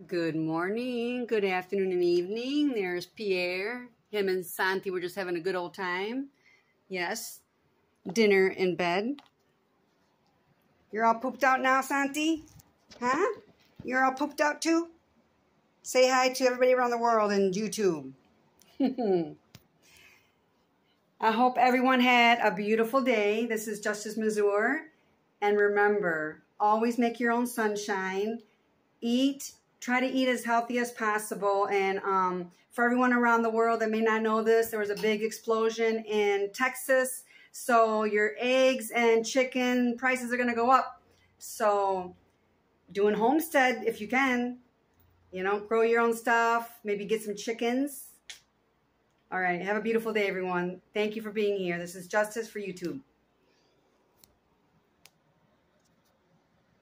Good morning, good afternoon, and evening. There's Pierre. Him and Santi were just having a good old time. Yes, dinner in bed. You're all pooped out now, Santi? Huh? You're all pooped out too? Say hi to everybody around the world and YouTube. I hope everyone had a beautiful day. This is Justice Mazur. And remember, always make your own sunshine. Try to eat as healthy as possible. And for everyone around the world that may not know this, there was a big explosion in Texas. So your eggs and chicken prices are going to go up. So doing homestead if you can. You know, grow your own stuff. Maybe get some chickens. All right. Have a beautiful day, everyone. Thank you for being here. This is Justice for YouTube.